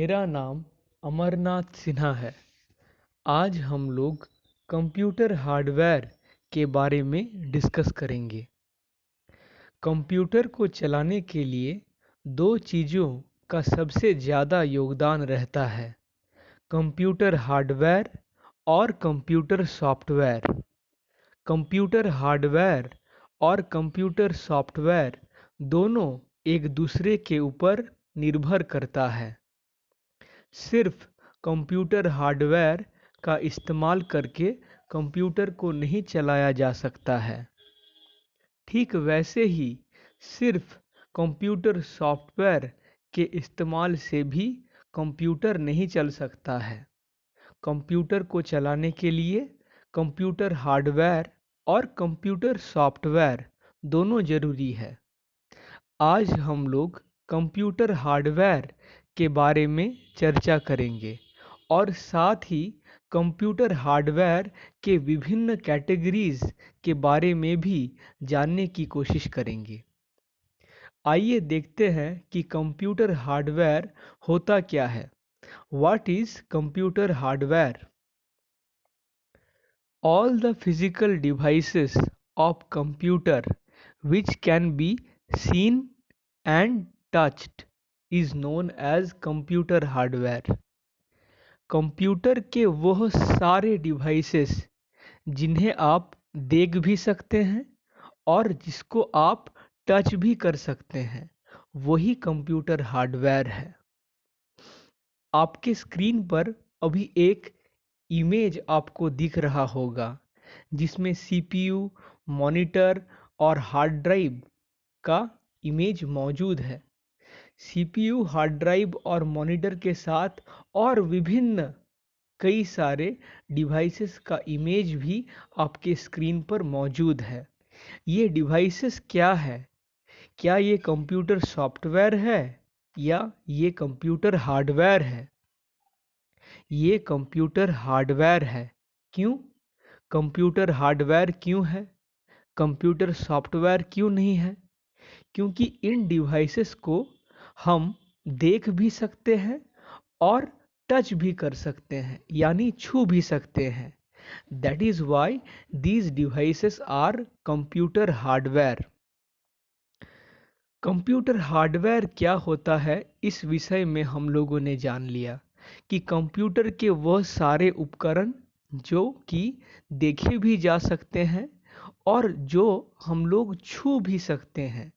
मेरा नाम अमरनाथ सिन्हा है। आज हम लोग कंप्यूटर हार्डवेयर के बारे में डिस्कस करेंगे। कंप्यूटर को चलाने के लिए दो चीज़ों का सबसे ज़्यादा योगदान रहता है: कंप्यूटर हार्डवेयर और कंप्यूटर सॉफ्टवेयर। कंप्यूटर हार्डवेयर और कंप्यूटर सॉफ्टवेयर दोनों एक दूसरे के ऊपर निर्भर करता है। सिर्फ कंप्यूटर हार्डवेयर का इस्तेमाल करके कंप्यूटर को नहीं चलाया जा सकता है। ठीक वैसे ही सिर्फ कंप्यूटर सॉफ्टवेयर के इस्तेमाल से भी कंप्यूटर नहीं चल सकता है। कंप्यूटर को चलाने के लिए कंप्यूटर हार्डवेयर और कंप्यूटर सॉफ्टवेयर दोनों ज़रूरी है। आज हम लोग कंप्यूटर हार्डवेयर के बारे में चर्चा करेंगे और साथ ही कंप्यूटर हार्डवेयर के विभिन्न कैटेगरीज के बारे में भी जानने की कोशिश करेंगे। आइए देखते हैं कि कंप्यूटर हार्डवेयर होता क्या है। What is computer hardware? All the physical devices of computer which can be seen and touched is known as computer hardware. Computer के वह सारे डिवाइसेस जिन्हें आप देख भी सकते हैं और जिसको आप टच भी कर सकते हैं, वही कंप्यूटर हार्डवेयर है। आपके स्क्रीन पर अभी एक इमेज आपको दिख रहा होगा जिसमें सीपीयू, मॉनिटर और हार्ड ड्राइव का इमेज मौजूद है। सीपीयू, हार्ड ड्राइव और मॉनिटर के साथ और विभिन्न कई सारे डिवाइसेस का इमेज भी आपके स्क्रीन पर मौजूद है। ये डिवाइसेस क्या है? क्या ये कंप्यूटर सॉफ्टवेयर है या ये कंप्यूटर हार्डवेयर है? ये कंप्यूटर हार्डवेयर है। क्यों? कंप्यूटर हार्डवेयर क्यों है? कंप्यूटर सॉफ्टवेयर क्यों नहीं है? क्योंकि इन डिवाइसेस को हम देख भी सकते हैं और टच भी कर सकते हैं, यानी छू भी सकते हैं। That is why these devices are computer hardware. Computer hardware क्या होता है, इस विषय में हम लोगों ने जान लिया कि कंप्यूटर के वह सारे उपकरण जो कि देखे भी जा सकते हैं और जो हम लोग छू भी सकते हैं,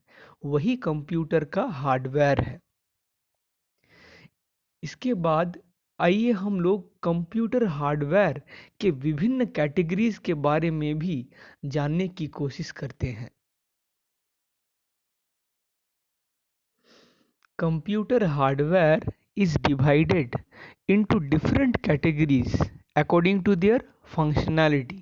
वही कंप्यूटर का हार्डवेयर है। इसके बाद आइए हम लोग कंप्यूटर हार्डवेयर के विभिन्न कैटेगरीज के बारे में भी जानने की कोशिश करते हैं। Computer hardware is divided into different categories according to their functionality.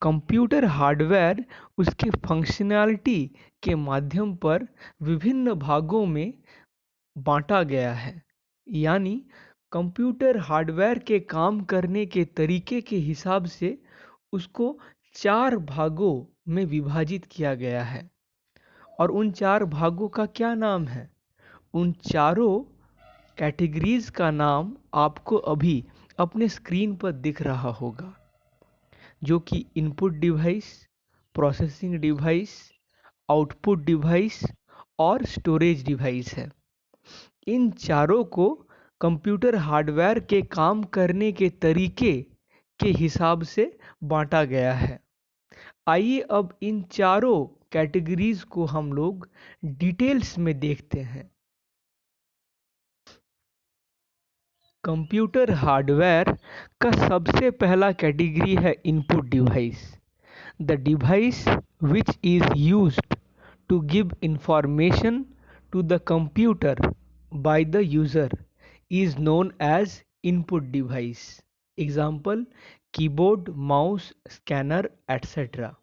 Computer hardware उसके फंक्शनैलिटी के माध्यम पर विभिन्न भागों में बांटा गया है। यानी कंप्यूटर हार्डवेयर के काम करने के तरीके के हिसाब से उसको 4 भागों में विभाजित किया गया है। और उन 4 भागों का क्या नाम है? उन चारों कैटेगरीज का नाम आपको अभी अपने स्क्रीन पर दिख रहा होगा, जो कि input device, processing device, output device और स्टोरेज डिवाइस है। इन चारों को कंप्यूटर हार्डवेयर के काम करने के तरीके के हिसाब से बांटा गया है। आइए अब इन चारों कैटेगरीज को हम लोग डिटेल्स में देखते हैं। कंप्यूटर हार्डवेयर का सबसे पहला कैटेगरी है input device. The device which is used to give information to the computer by the user is known as input device. Example: keyboard, mouse, scanner etcetera.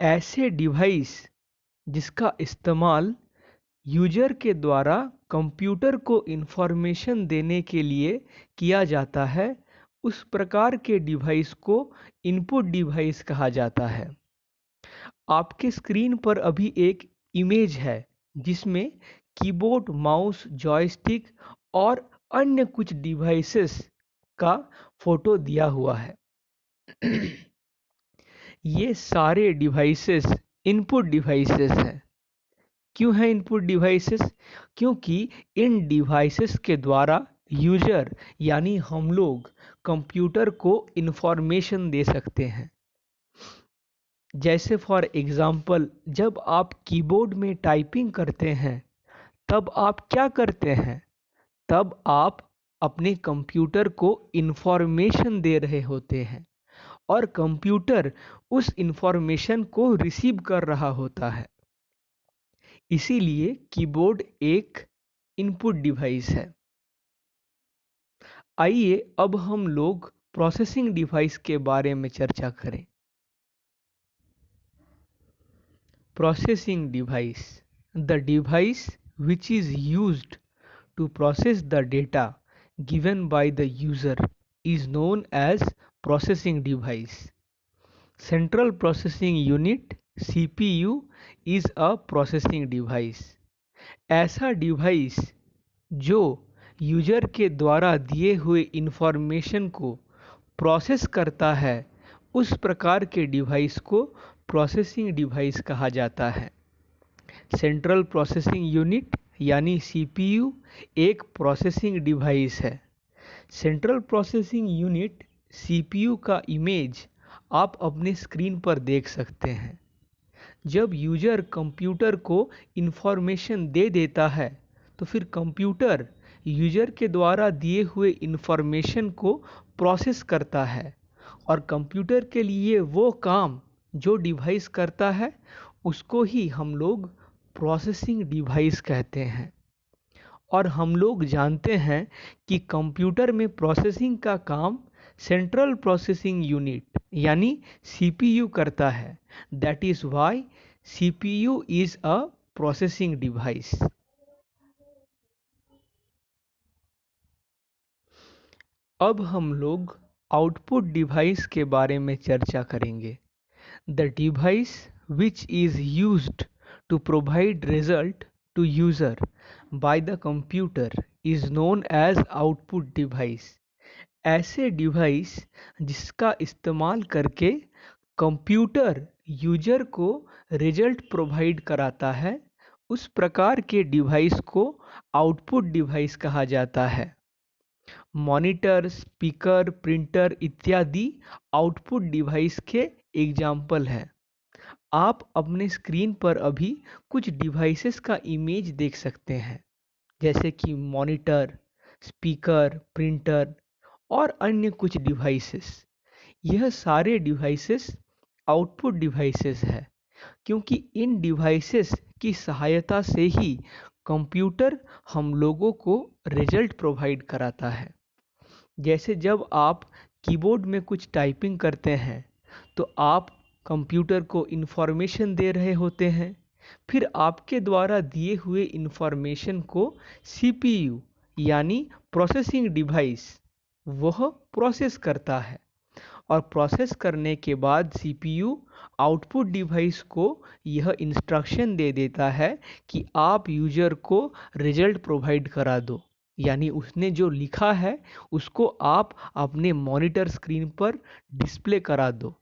ऐसे डिवाइस जिसका इस्तेमाल यूजर के द्वारा computer को इंफॉर्मेशन देने के लिए किया जाता है, उस प्रकार के डिवाइस को इनपुट डिवाइस कहा जाता है। आपके स्क्रीन पर अभी एक इमेज है जिसमें कीबोर्ड, माउस, जॉयस्टिक और अन्य कुछ डिवाइसेस का फोटो दिया हुआ है। ये सारे डिवाइसेस इनपुट डिवाइसेस हैं। क्यों है इनपुट डिवाइसेस? क्योंकि इन डिवाइसेस के द्वारा यूजर यानी हम लोग कंप्यूटर को इंफॉर्मेशन दे सकते हैं। जैसे फॉर एग्जांपल, जब आप कीबोर्ड में टाइपिंग करते हैं तब आप क्या करते हैं? तब आप अपने कंप्यूटर को इंफॉर्मेशन दे रहे होते हैं और कंप्यूटर उस इंफॉर्मेशन को रिसीव कर रहा होता है। इसीलिए कीबोर्ड एक इनपुट डिवाइस है। आइए अब हम लोग प्रोसेसिंग डिवाइस के बारे में चर्चा करें। Processing device, the device which is used to process the data given by the user is known as processing device. Central Processing Unit CPU is a processing device. ऐसा डिवाइस जो user के द्वारा दिए हुए इंफॉर्मेशन को process करता है, उस प्रकार के डिवाइस को प्रोसेसिंग डिवाइस कहा जाता है। सेंट्रल प्रोसेसिंग यूनिट यानी सीपीयू एक प्रोसेसिंग डिवाइस है। सेंट्रल प्रोसेसिंग यूनिट सीपीयू का इमेज आप अपने स्क्रीन पर देख सकते हैं। जब यूजर कंप्यूटर को इंफॉर्मेशन दे देता है तो फिर कंप्यूटर यूजर के द्वारा दिए हुए इंफॉर्मेशन को प्रोसेस करता है और कंप्यूटर के लिए वो काम जो डिवाइस करता है उसको ही हम लोग प्रोसेसिंग डिवाइस कहते हैं। और हम लोग जानते हैं कि कंप्यूटर में प्रोसेसिंग का काम सेंट्रल प्रोसेसिंग यूनिट यानी सीपीयू करता है। That is why CPU is a processing device. अब हम लोग आउटपुट डिवाइस के बारे में चर्चा करेंगे। The device which is used to provide result to user by the computer is known as output device. ऐसे डिवाइस जिसका इस्तेमाल करके कंप्यूटर यूजर को रिजल्ट प्रोवाइड कराता है, उस प्रकार के डिवाइस को आउटपुट डिवाइस कहा जाता है। मॉनिटर, स्पीकर, प्रिंटर इत्यादि आउटपुट डिवाइस के एग्जाम्पल हैं। आप अपने स्क्रीन पर अभी कुछ डिवाइसेस का इमेज देख सकते हैं, जैसे कि मॉनिटर, स्पीकर, प्रिंटर और अन्य कुछ डिवाइसेस। यह सारे डिवाइसेस आउटपुट डिवाइसेस है, क्योंकि इन डिवाइसेस की सहायता से ही कंप्यूटर हम लोगों को रिजल्ट प्रोवाइड कराता है। जैसे जब आप कीबोर्ड में कुछ टाइपिंग करते हैं तो आप कंप्यूटर को इन्फॉर्मेशन दे रहे होते हैं, फिर आपके द्वारा दिए हुए इन्फॉर्मेशन को सीपीयू यानी प्रोसेसिंग डिवाइस वह प्रोसेस करता है और प्रोसेस करने के बाद सीपीयू आउटपुट डिवाइस को यह इंस्ट्रक्शन दे देता है कि आप यूजर को रिजल्ट प्रोवाइड करा दो, यानी उसने जो लिखा है उसको आप अपने मॉनिटर स्क्रीन पर डिस्प्ले करा दो।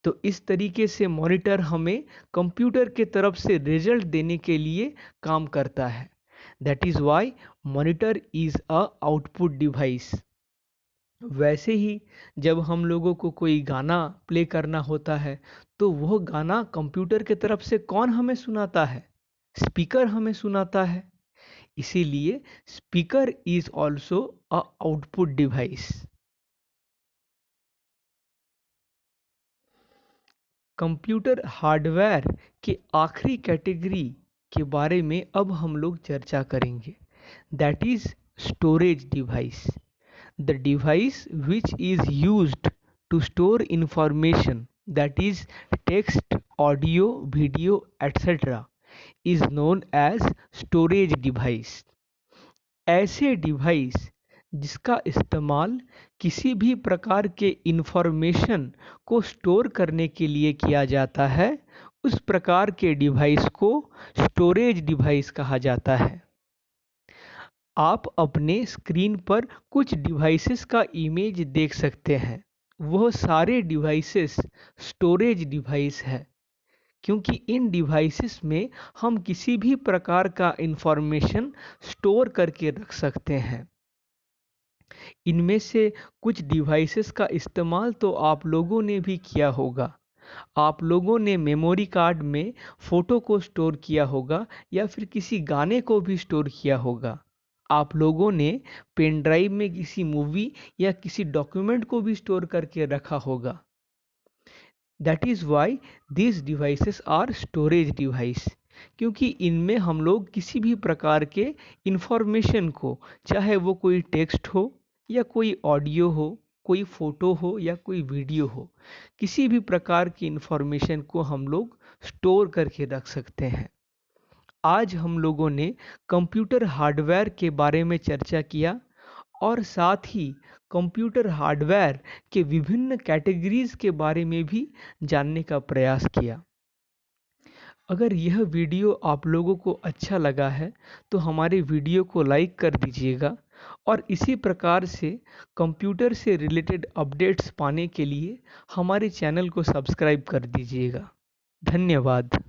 तो इस तरीके से मॉनिटर हमें कंप्यूटर के तरफ से रिजल्ट देने के लिए काम करता है। That is why monitor is a output device. वैसे ही जब हम लोगों को कोई गाना प्ले करना होता है तो वह गाना कंप्यूटर के तरफ से कौन हमें सुनाता है? स्पीकर हमें सुनाता है। इसीलिए speaker is also a output device. Computer hardware के आखिरी कैटेगरी के बारे में अब हम लोग चर्चा करेंगे। That is storage device. The device which is used to store information that is text, audio, video etcetera is known as storage device. ऐसे डिवाइस जिसका इस्तेमाल किसी भी प्रकार के इंफॉर्मेशन को स्टोर करने के लिए किया जाता है, उस प्रकार के डिवाइस को स्टोरेज डिवाइस कहा जाता है। आप अपने स्क्रीन पर कुछ डिवाइसेस का इमेज देख सकते हैं। वह सारे डिवाइसेस स्टोरेज डिवाइस है, क्योंकि इन डिवाइसेस में हम किसी भी प्रकार का इंफॉर्मेशन स्टोर करके रख सकते हैं। इनमें से कुछ डिवाइसेस का इस्तेमाल तो आप लोगों ने भी किया होगा। आप लोगों ने मेमोरी कार्ड में फ़ोटो को स्टोर किया होगा या फिर किसी गाने को भी स्टोर किया होगा। आप लोगों ने पेन ड्राइव में किसी मूवी या किसी डॉक्यूमेंट को भी स्टोर करके रखा होगा। That is why these devices are storage device, क्योंकि इनमें हम लोग किसी भी प्रकार के इंफॉर्मेशन को, चाहे वो कोई टेक्स्ट हो या कोई ऑडियो हो, कोई फ़ोटो हो या कोई वीडियो हो, किसी भी प्रकार की इंफॉर्मेशन को हम लोग स्टोर करके रख सकते हैं। आज हम लोगों ने कंप्यूटर हार्डवेयर के बारे में चर्चा किया और साथ ही कंप्यूटर हार्डवेयर के विभिन्न कैटेगरीज के बारे में भी जानने का प्रयास किया। अगर यह वीडियो आप लोगों को अच्छा लगा है तो हमारे वीडियो को लाइक कर दीजिएगा और इसी प्रकार से कंप्यूटर से रिलेटेड अपडेट्स पाने के लिए हमारे चैनल को सब्सक्राइब कर दीजिएगा। धन्यवाद।